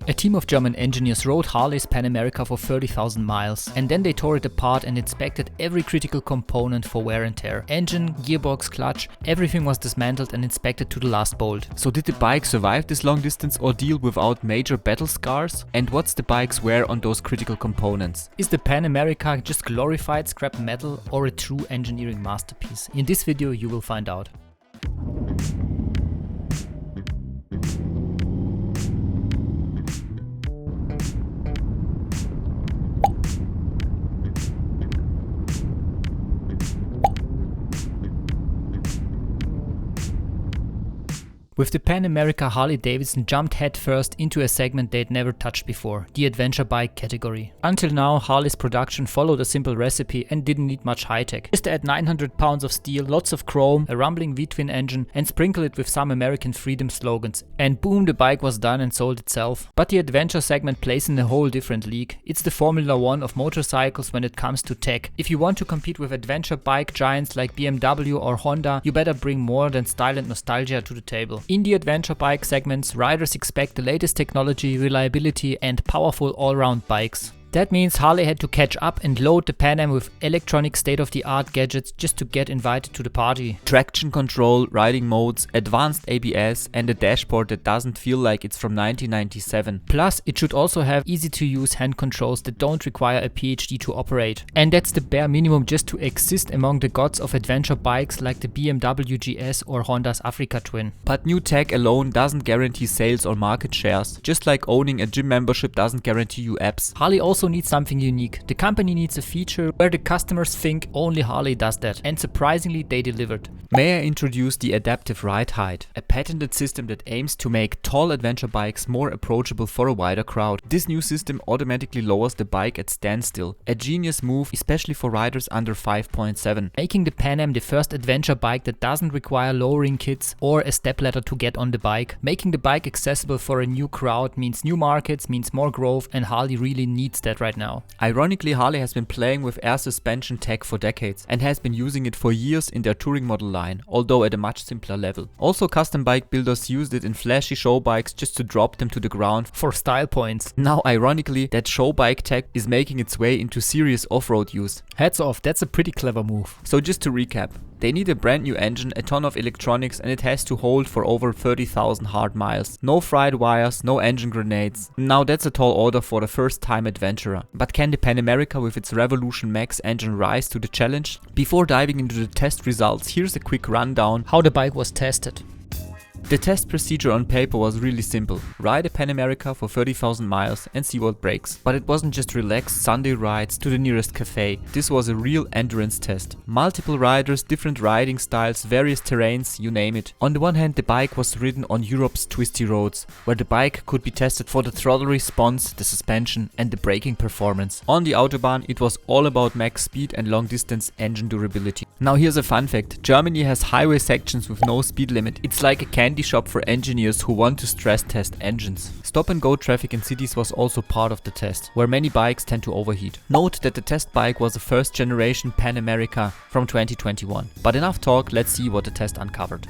A team of German engineers rode Harley's Pan America for 30,000 miles, and then they tore it apart and inspected every critical component for wear and tear. Engine, gearbox, clutch, everything was dismantled and inspected to the last bolt. So did the bike survive this long distance ordeal without major battle scars? And what's the bike's wear on those critical components? Is the Pan America just glorified scrap metal or a true engineering masterpiece? In this video you will find out. With the Pan America, Harley-Davidson jumped headfirst into a segment they'd never touched before, the adventure bike category. Until now, Harley's production followed a simple recipe and didn't need much high-tech. Just add 900 pounds of steel, lots of chrome, a rumbling V-twin engine and sprinkle it with some American freedom slogans. And boom, the bike was done and sold itself. But the adventure segment plays in a whole different league. It's the Formula 1 of motorcycles when it comes to tech. If you want to compete with adventure bike giants like BMW or Honda, you better bring more than style and nostalgia to the table. In the adventure bike segments, riders expect the latest technology, reliability and powerful all-round bikes. That means Harley had to catch up and load the Pan Am with electronic state-of-the-art gadgets just to get invited to the party. Traction control, riding modes, advanced ABS and a dashboard that doesn't feel like it's from 1997. Plus, it should also have easy-to-use hand controls that don't require a PhD to operate. And that's the bare minimum just to exist among the gods of adventure bikes like the BMW GS or Honda's Africa Twin. But new tech alone doesn't guarantee sales or market shares, just like owning a gym membership doesn't guarantee you abs. Harley also needs something unique. The company needs a feature where the customers think only Harley does that, and surprisingly they delivered. May I introduce the Adaptive Ride Height, a patented system that aims to make tall adventure bikes more approachable for a wider crowd. This new system automatically lowers the bike at standstill, a genius move especially for riders under 5.7. Making the Pan Am the first adventure bike that doesn't require lowering kits or a stepladder to get on the bike. Making the bike accessible for a new crowd means new markets, means more growth, and Harley really needs that right now. Ironically, Harley has been playing with air suspension tech for decades and has been using it for years in their touring model line, although at a much simpler level. Also, custom bike builders used it in flashy show bikes just to drop them to the ground for style points. Now, ironically, that show bike tech is making its way into serious off-road use. Hats off, that's a pretty clever move. So just to recap, they need a brand new engine, a ton of electronics and it has to hold for over 30,000 hard miles. No fried wires, no engine grenades. Now that's a tall order for the first time adventurer. But can the Pan America with its Revolution Max engine rise to the challenge? Before diving into the test results, here's a quick rundown how the bike was tested. The test procedure on paper was really simple. Ride a Pan America for 30,000 miles and see what breaks. But it wasn't just relaxed Sunday rides to the nearest cafe. This was a real endurance test. Multiple riders, different riding styles, various terrains, you name it. On the one hand, the bike was ridden on Europe's twisty roads, where the bike could be tested for the throttle response, the suspension and the braking performance. On the Autobahn, it was all about max speed and long distance engine durability. Now here's a fun fact. Germany has highway sections with no speed limit. It's like a candy shop for engineers who want to stress test engines. Stop and go traffic in cities was also part of the test, where many bikes tend to overheat. Note that the test bike was a first generation Pan America from 2021. But enough talk, let's see what the test uncovered.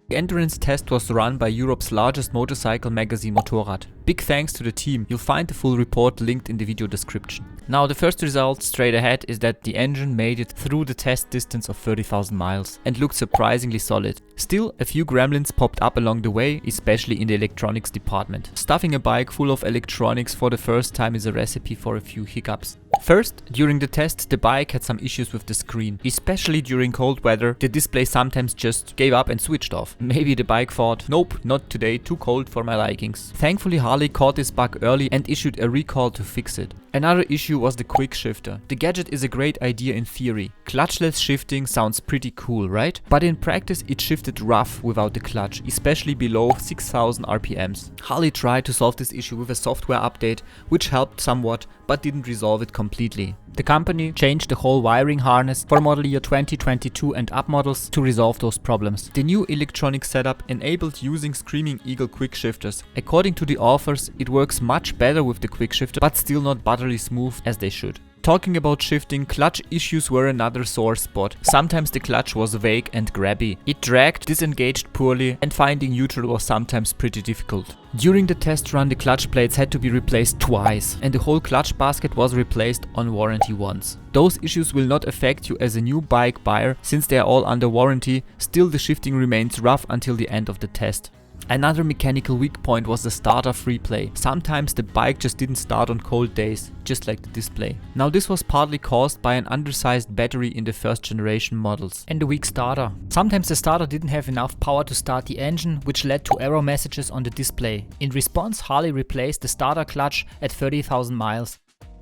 The endurance test was run by Europe's largest motorcycle magazine Motorrad. Big thanks to the team. You'll find the full report linked in the video description. Now the first result straight ahead is that the engine made it through the test distance of 30,000 miles and looked surprisingly solid. Still, a few gremlins popped up along the way, especially in the electronics department. Stuffing a bike full of electronics for the first time is a recipe for a few hiccups. First, during the test, the bike had some issues with the screen. Especially during cold weather, the display sometimes just gave up and switched off. Maybe the bike thought, nope, not today, too cold for my likings. Thankfully, Harley caught this bug early and issued a recall to fix it. Another issue was the quick shifter. The gadget is a great idea in theory. Clutchless shifting sounds pretty cool, right? But in practice it shifted rough without the clutch, especially below 6,000 RPMs. Harley tried to solve this issue with a software update, which helped somewhat, but didn't resolve it completely. The company changed the whole wiring harness for model year 2022 and up models to resolve those problems. The new electronic setup enabled using Screaming Eagle quick shifters. According to the authors, it works much better with the quick shifter, but still not buttery smooth as they should. Talking about shifting, clutch issues were another sore spot. Sometimes the clutch was vague and grabby. It dragged, disengaged poorly, and finding neutral was sometimes pretty difficult. During the test run, the clutch plates had to be replaced twice, and the whole clutch basket was replaced on warranty once. Those issues will not affect you as a new bike buyer since they are all under warranty. Still, the shifting remains rough until the end of the test. Another mechanical weak point was the starter free play. Sometimes the bike just didn't start on cold days, just like the display. Now this was partly caused by an undersized battery in the first generation models. And a weak starter. Sometimes the starter didn't have enough power to start the engine, which led to error messages on the display. In response, Harley replaced the starter clutch at 30,000 miles.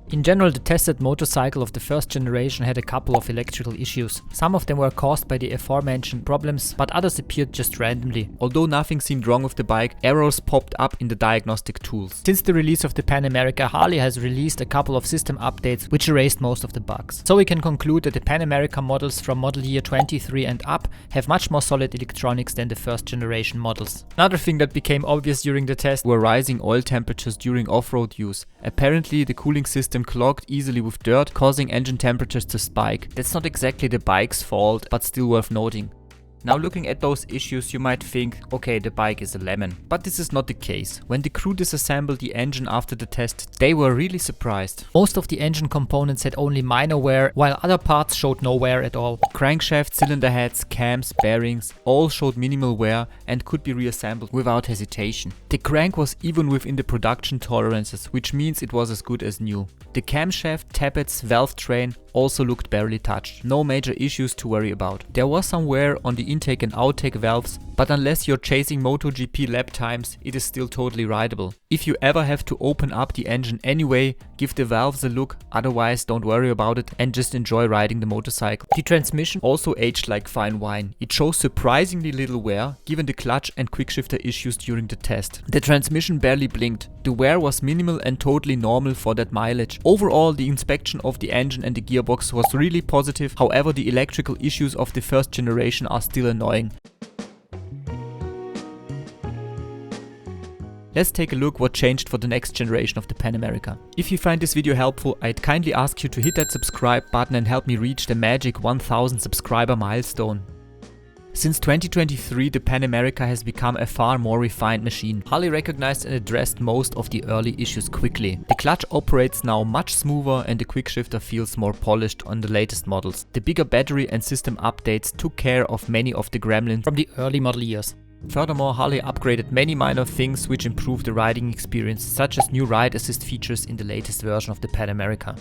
In general, the tested motorcycle of the first generation had a couple of electrical issues. Some of them were caused by the aforementioned problems, but others appeared just randomly. Although nothing seemed wrong with the bike, errors popped up in the diagnostic tools. Since the release of the Pan America, Harley has released a couple of system updates which erased most of the bugs. So we can conclude that the Pan America models from model year 23 and up have much more solid electronics than the first generation models. Another thing that became obvious during the test were rising oil temperatures during off-road use. Apparently the cooling system clogged easily with dirt, causing engine temperatures to spike. That's not exactly the bike's fault, but still worth noting. Now looking at those issues, you might think, okay, the bike is a lemon. But this is not the case. When the crew disassembled the engine after the test, they were really surprised. Most of the engine components had only minor wear, while other parts showed no wear at all. Crankshaft, cylinder heads, cams, bearings, all showed minimal wear and could be reassembled without hesitation. The crank was even within the production tolerances, which means it was as good as new. The camshaft, tappets, valve train also looked barely touched. No major issues to worry about. There was some wear on the intake and outtake valves, but unless you're chasing MotoGP lap times, it is still totally rideable. If you ever have to open up the engine anyway, give the valves a look, otherwise don't worry about it and just enjoy riding the motorcycle. The transmission also aged like fine wine. It shows surprisingly little wear, given the clutch and quickshifter issues during the test. The transmission barely blinked. The wear was minimal and totally normal for that mileage. Overall, the inspection of the engine and the gearbox was really positive, however the electrical issues of the first generation are still annoying. Let's take a look what changed for the next generation of the Pan America. If you find this video helpful, I'd kindly ask you to hit that subscribe button and help me reach the magic 1000 subscriber milestone. Since 2023, the Pan America has become a far more refined machine. Harley recognized and addressed most of the early issues quickly. The clutch operates now much smoother and the quickshifter feels more polished on the latest models. The bigger battery and system updates took care of many of the gremlins from the early model years. Furthermore, Harley upgraded many minor things which improved the riding experience, such as new ride assist features in the latest version of the Pan America.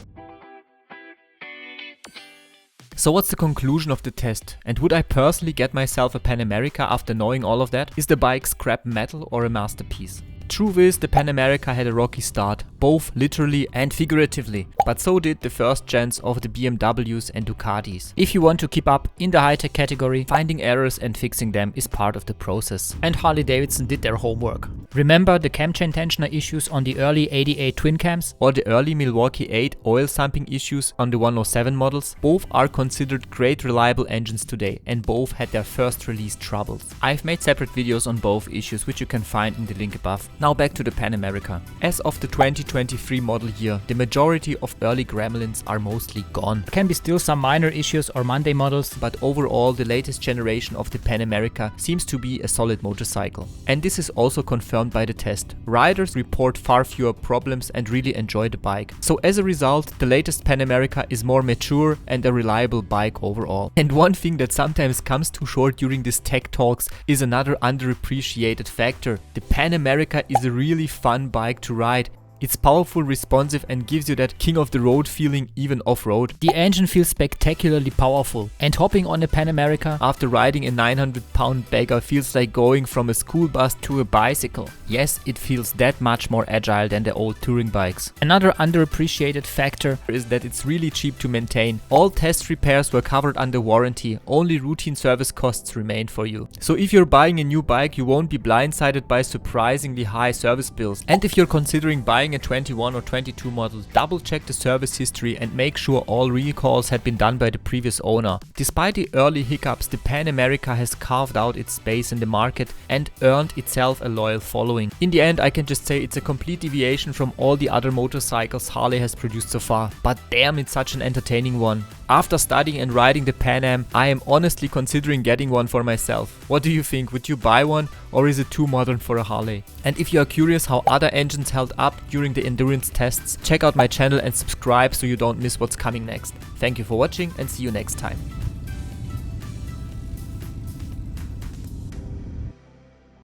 So what's the conclusion of the test? And would I personally get myself a Pan America after knowing all of that? Is the bike scrap metal or a masterpiece? Truth is, the Pan America had a rocky start, both literally and figuratively, but so did the first gens of the BMWs and Ducatis. If you want to keep up in the high-tech category, finding errors and fixing them is part of the process. And Harley-Davidson did their homework. Remember the cam chain tensioner issues on the early 88 twin cams? Or the early Milwaukee 8 oil sumping issues on the 107 models? Both are considered great reliable engines today, and both had their first release troubles. I've made separate videos on both issues which you can find in the link above. Now back to the Pan America. As of the 2023 model year, the majority of early gremlins are mostly gone. There can be still some minor issues or Monday models, but overall the latest generation of the Pan America seems to be a solid motorcycle. And this is also confirmed by the test. Riders report far fewer problems and really enjoy the bike. So as a result, the latest Pan America is more mature and a reliable bike overall. And one thing that sometimes comes too short during these tech talks is another underappreciated factor. The Pan America is a really fun bike to ride. It's powerful, responsive and gives you that king of the road feeling even off-road. The engine feels spectacularly powerful, and hopping on a Pan America after riding a 900-pound bagger feels like going from a school bus to a bicycle. Yes, it feels that much more agile than the old touring bikes. Another underappreciated factor is that it's really cheap to maintain. All test repairs were covered under warranty, only routine service costs remain for you. So if you're buying a new bike, you won't be blindsided by surprisingly high service bills. And if you're considering buying buying a 21 or 22 model, double check the service history and make sure all recalls had been done by the previous owner. Despite the early hiccups, the Pan America has carved out its space in the market and earned itself a loyal following. In the end, I can just say it's a complete deviation from all the other motorcycles Harley has produced so far, but damn, it's such an entertaining one. After studying and riding the Pan Am, I am honestly considering getting one for myself. What do you think? Would you buy one, or is it too modern for a Harley? And if you are curious how other engines held up during the endurance tests, check out my channel and subscribe so you don't miss what's coming next. Thank you for watching and see you next time.